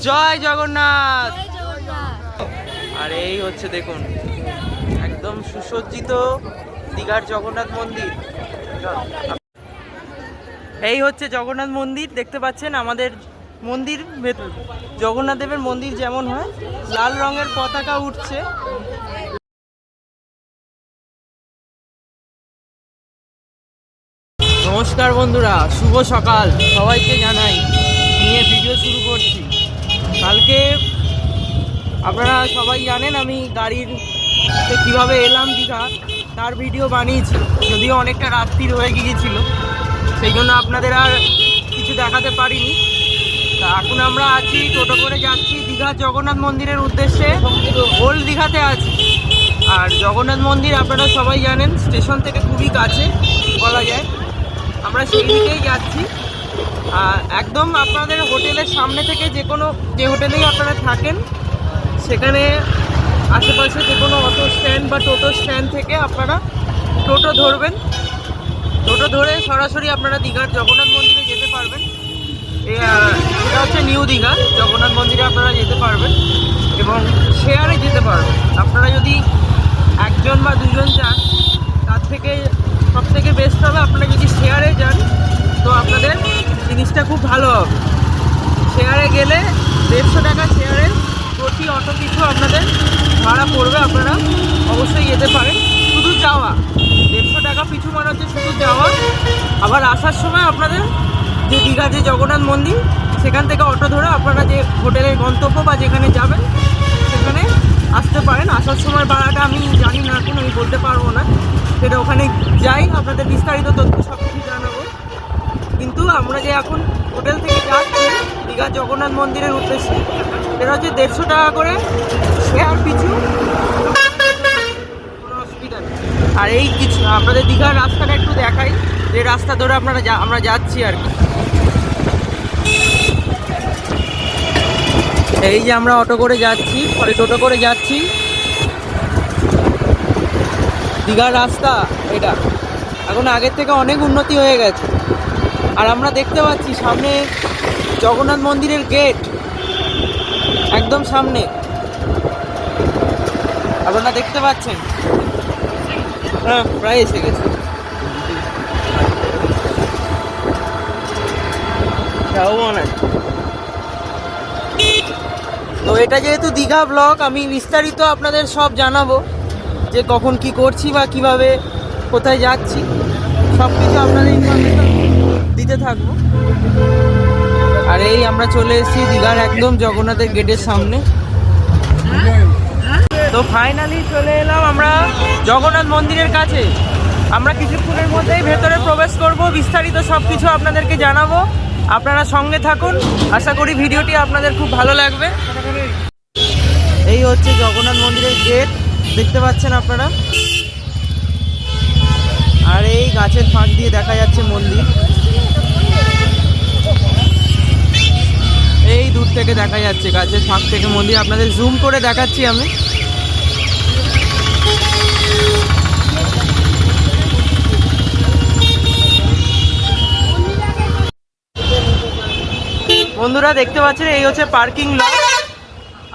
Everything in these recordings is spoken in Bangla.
জয় জগন্নাথ। আর এই হচ্ছে দেখুন একদম সুসজ্জিত দীঘার জগন্নাথ মন্দির। এই হচ্ছে জগন্নাথ মন্দির, দেখতে পাচ্ছেন আমাদের মন্দির ভেতর জগন্নাথ দেবের মন্দির যেমন হয় লাল রঙের পতাকা উঠছে। নমস্কার বন্ধুরা, শুভ সকাল সবাইকে জানাই, নিয়ে ভিডিও শুরু করছি। কালকে আপনারা সবাই জানেন আমি গাড়ির কিভাবে এলাম দীঘা তার ভিডিও বানিয়েছি, যদিও অনেকটা রাত্রির হয়ে গিয়েছিল, সেই জন্য আপনাদের আর কিছু দেখাতে পারিনি। তা এখন আমরা আছি, টোটো করে যাচ্ছি দীঘার জগন্নাথ মন্দিরের উদ্দেশ্যে। ওল্ড দীঘাতে আছি। আর জগন্নাথ মন্দির আপনারা সবাই জানেন স্টেশন থেকে খুবই কাছে বলা যায়, আমরা সেই দিকেই যাচ্ছি। একদম আপনাদের হোটেলের সামনে থেকে যে হোটেলেই আপনারা থাকেন সেখানে আশেপাশে যে কোনো অটো স্ট্যান্ড বা টোটো স্ট্যান্ড থেকে আপনারা টোটো ধরবেন। টোটো ধরে সরাসরি আপনারা দীঘার জগন্নাথ মন্দিরে যেতে পারবেন। এটা হচ্ছে নিউ দীঘা, জগন্নাথ মন্দিরে আপনারা যেতে পারবেন এবং শেয়ারে যেতে পারবেন। আপনারা যদি একজন বা দুজন যান তার থেকে সব থেকে বেস্ট হবে আপনারা যদি শেয়ারে যান, তো আপনাদের জিনিসটা খুব ভালো হবে। শেয়ারে গেলে 150 টাকা শেয়ারে প্রতি অটো পিছু আপনাদের ভাড়া পড়বে, আপনারা অবশ্যই যেতে পারেন। শুধু যাওয়া 150 টাকা পিছু মানে হচ্ছে শুধু যাওয়া। আবার আসার সময় আপনাদের যে দীঘা যে জগন্নাথ মন্দির সেখান থেকে অটো ধরে আপনারা যে হোটেলের গন্তব্য বা যেখানে যাবেন সেখানে আসতে পারেন। আসার সময় ভাড়াটা আমি জানি না, এখন আমি বলতে পারবো না, সেটা ওখানে যাই আপনাদের বিস্তারিত তথ্য সব কিছু জানাবো। কিন্তু আমরা যে এখন হোটেল থেকে যাচ্ছি দীঘা জগন্নাথ মন্দিরের উদ্দেশ্যে, সেটা হচ্ছে 150 টাকা করে শেয়ার পিছু, কোনো অসুবিধা নেই। আর এই কিছু আপনাদের দীঘার রাস্তাটা একটু দেখাই, যে রাস্তা ধরে আমরা যাচ্ছি আর কি। এই যে আমরা অটো করে যাচ্ছি, পরে টোটো করে যাচ্ছি, দীঘার রাস্তা এটা এখন আগের থেকে অনেক উন্নতি হয়ে গেছে। আর আমরা দেখতে পাচ্ছি সামনে জগন্নাথ মন্দিরের গেট, একদম সামনে আপনারা দেখতে পাচ্ছেন। হ্যাঁ, প্রায় এসে গেছে। তো এটা যেহেতু দীঘা ব্লগ, আমি বিস্তারিত আপনাদের সব জানাবো, যে কখন কি করছি বা কিভাবে কোথায় যাচ্ছি সব কিছু আপনাদের ইনফরমেশন দিতে থাকবো। আর এই আমরা চলে এসেছি দীঘার একদম জগন্নাথের গেটের সামনে। তো ফাইনালি চলে এলাম আমরা জগন্নাথ মন্দিরের কাছে। আমরা কিছুক্ষণের মধ্যেই ভেতরে প্রবেশ করব, বিস্তারিত সব কিছু আপনাদেরকে জানাবো। আপনারা সঙ্গে থাকুন, আশা করি ভিডিওটি আপনাদের খুব ভালো লাগবে। এই হচ্ছে জগন্নাথ মন্দিরের গেট, দেখতে পাচ্ছেন আপনারা। আর এই গাছের ফাঁক দিয়ে দেখা যাচ্ছে মন্দির, এই দূর থেকে দেখা যাচ্ছে গাছের ফাঁক থেকে মন্দির। আপনাদের জুম করে দেখাচ্ছি আমি। বন্ধুরা দেখতে পাচ্ছেন এই হচ্ছে পার্কিং লট।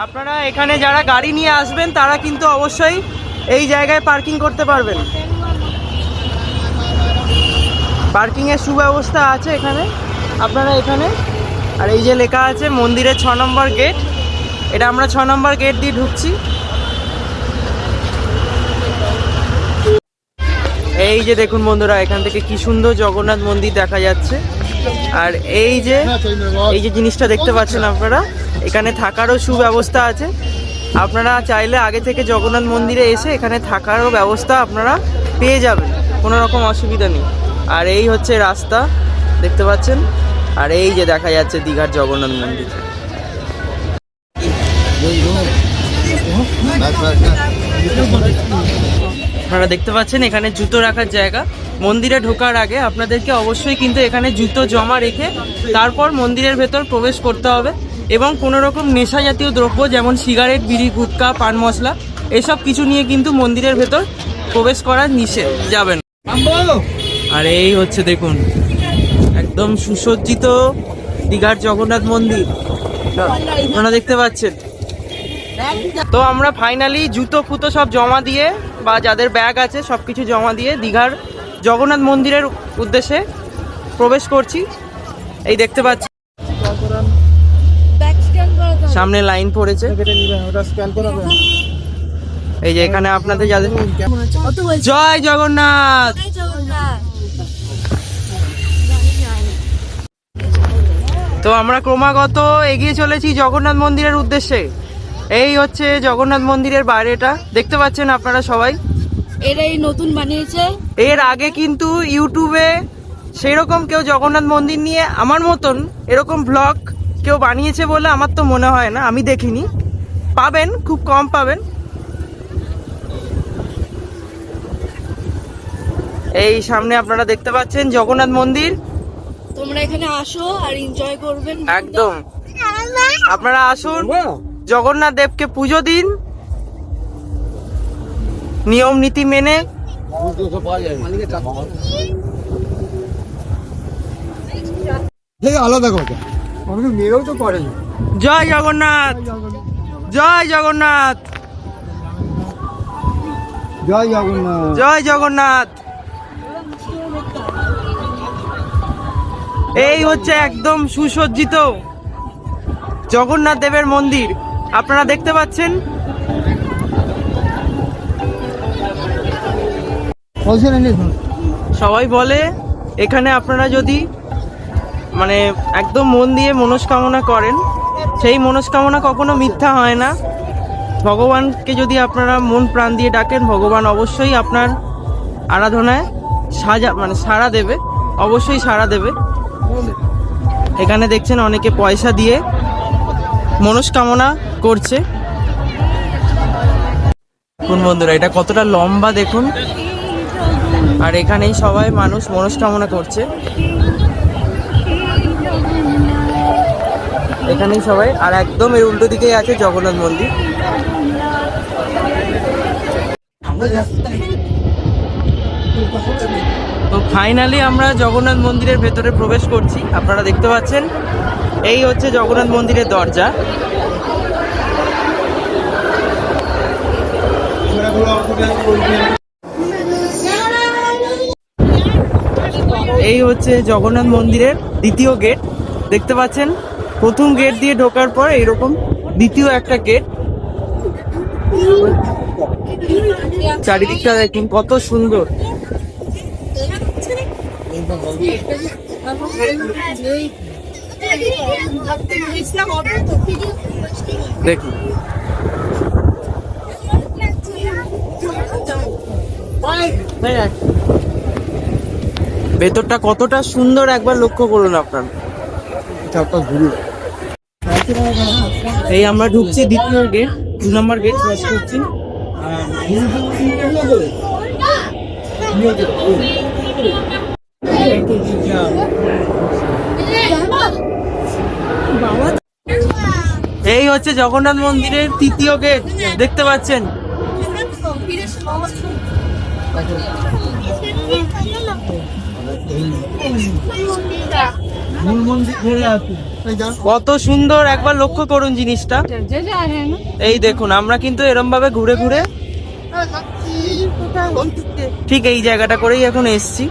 আপনারা এখানে যারা গাড়ি নিয়ে আসবেন তারা কিন্তু অবশ্যই এই জায়গায় পার্কিং করতে পারবেন। পার্কিংয়ের সুব্যবস্থা আছে এখানে, আপনারা এখানে। আর এই যে লেখা আছে মন্দিরের 6 নম্বর গেট, এটা আমরা 6 নম্বর গেট দিয়ে ঢুকছি। এই যে দেখুন বন্ধুরা, এখান থেকে কি সুন্দর জগন্নাথ মন্দির দেখা যাচ্ছে। আর এই যে জিনিসটা দেখতে পাচ্ছেন আপনারা, এখানে থাকারও সুব্যবস্থা আছে। আপনারা চাইলে আগে থেকে জগন্নাথ মন্দিরে এসে এখানে থাকারও ব্যবস্থা আপনারা পেয়ে যাবেন, কোনো রকম অসুবিধা নেই। আর এই হচ্ছে রাস্তা দেখতে পাচ্ছেন। আর এই যে দেখা যাচ্ছে দীঘার জগন্নাথ মন্দির। আপনারা দেখতে পাচ্ছেন এখানে জুতো রাখার জায়গা। মন্দিরে ঢোকার আগে আপনাদেরকে অবশ্যই কিন্তু এখানে জুতো জমা রেখে তারপর মন্দিরের ভেতর প্রবেশ করতে হবে। এবং কোনো রকম নেশা জাতীয় দ্রব্য যেমন সিগারেট, বিড়ি, গুটখা, পান মশলা এসব কিছু নিয়ে কিন্তু মন্দিরের ভেতর প্রবেশ করা নিষেধ, যাবেন। আর এই হচ্ছে দেখুন একদম সুসজ্জিত দীঘার জগন্নাথ মন্দির। আপনারা দেখতে পাচ্ছেন। তো আমরা ফাইনালি জুতো ফুতো সব জমা দিয়ে বা যাদের ব্যাগ আছে সব কিছু জমা দিয়ে দীঘার জগন্নাথ মন্দিরের উদ্দেশ্যে প্রবেশ করছি। এই দেখতে পাচ্ছি সামনে লাইন পড়েছে। এই যে এখানে আপনাদের যাদের জয় জগন্নাথ। তো আমরা ক্রমাগত এগিয়ে চলেছি জগন্নাথ মন্দিরের উদ্দেশ্যে। এই হচ্ছে জগন্নাথ মন্দিরের বাইরেটা, দেখতে পাচ্ছেন আপনারা সবাই। এরাই নতুন বানিয়েছে। এর আগে কিন্তু ইউটিউবে সেরকম কেউ জগন্নাথ মন্দির নিয়ে আমার মতন এরকম ব্লগ কেউ বানিয়েছে বলে আমার তো মনে হয় না, আমি দেখিনি। পাবেন, খুব কম পাবেন। এই সামনে আপনারা দেখতে পাচ্ছেন জগন্নাথ মন্দির। তোমরা এখানে আসো আর এনজয় করবেন। একদম আপনারা আসুন, জগন্নাথ দেবকে পুজো দিন নিয়ম নীতি মেনে। আলাদা কথা, আমাকে মেয়েও তো করে। জয় জগন্নাথ, জয় জগন্নাথ, জয় জগন্নাথ, জয় জগন্নাথ। এই হচ্ছে একদম সুসজ্জিত জগন্নাথ দেবের মন্দির, আপনারা দেখতে পাচ্ছেন। সবাই বলে এখানে আপনারা যদি মানে একদম মন দিয়ে মনস্কামনা করেন, সেই মনস্কামনা কখনো মিথ্যা হয় না। ভগবানকে যদি আপনারা মন প্রাণ দিয়ে ডাকেন, ভগবান অবশ্যই আপনার আরাধনায় সাড়া দেবে, অবশ্যই সাড়া দেবে। এখানে দেখছেন অনেকে পয়সা দিয়ে মনস্কামনা করছে। কোন বন্ধুরা, এটা কতটা লম্বা দেখুন। আর এখানেই সবাই মানুষ মনস্কামনা করছে, এখানেই সবাই। আর একদম এর উল্টো দিকেই আছে জগন্নাথ মন্দির। তো ফাইনালি আমরা জগন্নাথ মন্দিরের ভেতরে প্রবেশ করছি, আপনারা দেখতে পাচ্ছেন। এই হচ্ছে জগন্নাথ মন্দিরের দরজা। এই হচ্ছে জগন্নাথ মন্দিরের দ্বিতীয় গেট, দেখতে পাচ্ছেন। প্রথম গেট দিয়ে ঢোকার পর এইরকম দ্বিতীয় একটা গেট। চারিদিকটা দেখুন কত সুন্দর। দেখুন ভেতরটা কতটা সুন্দর একবার লক্ষ্য করুন আপনার। এই আমরা ঢুকছি দ্বিতীয় গেট, 2 নম্বর গেট ক্রস করছি। এই হচ্ছে জগন্নাথ মন্দিরের তৃতীয় গেট, দেখতে পাচ্ছেন। কত সুন্দর একবার লক্ষ্য করুন জিনিসটা। এই দেখুন, আমরা কিন্তু এরম ভাবে ঘুরে ঘুরে ঠিক এই জায়গাটা করেই এখন এসছি।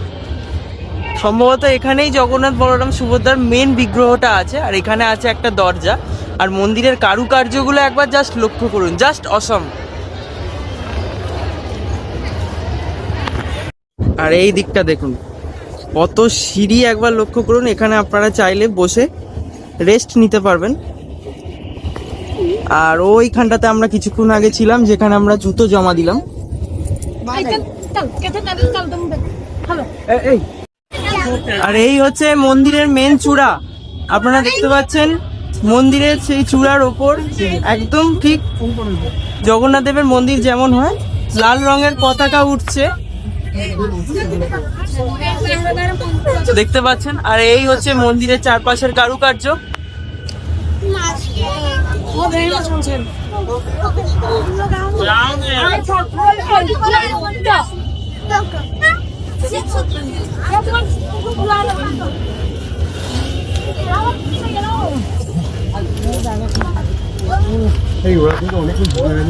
সম্ভবত এখানেই জগন্নাথ বলরাম সুভদ্রার মেন বিগ্রহটা আছে। আর এখানে আছে একটা দরজা। আর মন্দিরের কারুকার্যগুলো একবার জাস্ট লক্ষ্য করুন, জাস্ট অসম। আর এই দিকটা দেখুন কত সিঁড়ি, একবার লক্ষ্য করুন। এখানে আপনারা চাইলে বসে রেস্ট নিতে পারবেন। আর ওইখানটাতে আমরা কিছুক্ষণ আগে ছিলাম, যেখানে আমরা জুতো জমা দিলাম। আর এই হচ্ছে মন্দিরের মেন চূড়া, আপনারা দেখতে পাচ্ছেন। মন্দিরের সেই চূড়ার ওপর একদম ঠিক জগন্নাথ দেবের মন্দির যেমন হয়, লাল রঙের পতাকা উঠছে, দেখতে পাচ্ছেন। আর এই হচ্ছে মন্দিরের চারপাশের কারুকার্য। এই ওরা কিন্তু অনেকক্ষণ ঘুরে গেল।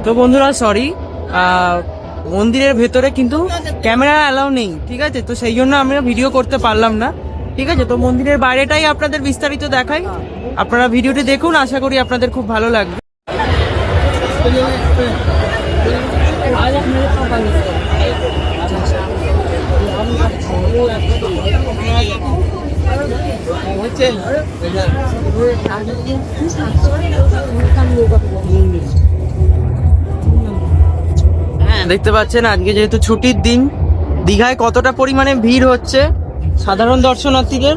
তো বন্ধুরা সরি, মন্দিরের ভেতরে কিন্তু ক্যামেরা অ্যালাউ নেই, ঠিক আছে? তো সেই জন্য আমরা ভিডিও করতে পারলাম না, ঠিক আছে? তো মন্দিরের বাইরেটাই আপনাদের বিস্তারিত দেখাই, আপনারা ভিডিওটি দেখুন, আশা করি আপনাদের খুব ভালো লাগবে। দেখতে পাচ্ছেন আজকে যেহেতু ছুটির দিন, দীঘায় কতটা পরিমাণে ভিড় হচ্ছে সাধারণ দর্শনার্থীদের।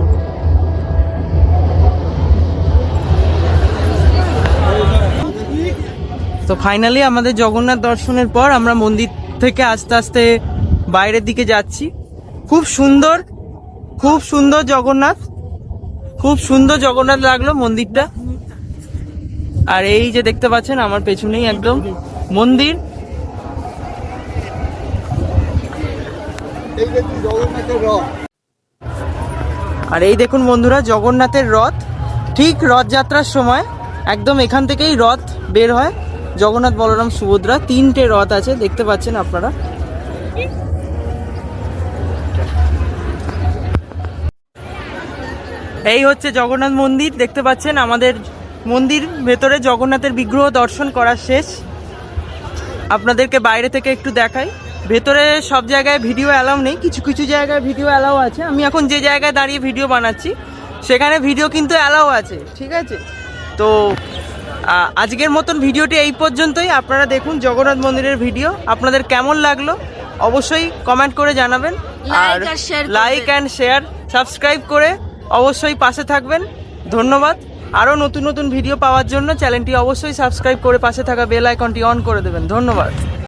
তো ফাইনালি আমাদের জগন্নাথ দর্শনের পর আমরা মন্দির থেকে আস্তে আস্তে বাইরের দিকে যাচ্ছি। খুব সুন্দর, খুব সুন্দর জগন্নাথ, খুব সুন্দর জগন্নাথ লাগলো মন্দিরটা। আর এই যে দেখতে পাচ্ছেন আমার পেছনেই একদম মন্দির। আর এই দেখুন বন্ধুরা জগন্নাথের রথ, ঠিক রথযাত্রার সময় একদম এখান থেকেই রথ বের হয়। জগন্নাথ, বলরাম, সুভদ্রা, 3টে রথ আছে, দেখতে পাচ্ছেন আপনারা। এই হচ্ছে জগন্নাথ মন্দির, দেখতে পাচ্ছেন। আমাদের মন্দির ভেতরে জগন্নাথের বিগ্রহ দর্শন করা শেষ। আপনাদেরকে বাইরে থেকে একটু দেখাই। ভেতরে সব জায়গায় ভিডিও অ্যালাউ নেই, কিছু কিছু জায়গায় ভিডিও অ্যালাউ আছে। আমি এখন যে জায়গায় দাঁড়িয়ে ভিডিও বানাচ্ছি সেখানে ভিডিও কিন্তু অ্যালাউ আছে, ঠিক আছে? তো আজকের মতন ভিডিওটি এই পর্যন্তই। আপনারা দেখুন জগন্নাথ মন্দিরের ভিডিও, আপনাদের কেমন লাগলো অবশ্যই কমেন্ট করে জানাবেন। আর লাইক অ্যান্ড শেয়ার, সাবস্ক্রাইব করে অবশ্যই পাশে থাকবেন। ধন্যবাদ। আরও নতুন নতুন ভিডিও পাওয়ার জন্য চ্যানেলটি অবশ্যই সাবস্ক্রাইব করে পাশে থাকা বেল আইকনটি অন করে দেবেন। ধন্যবাদ।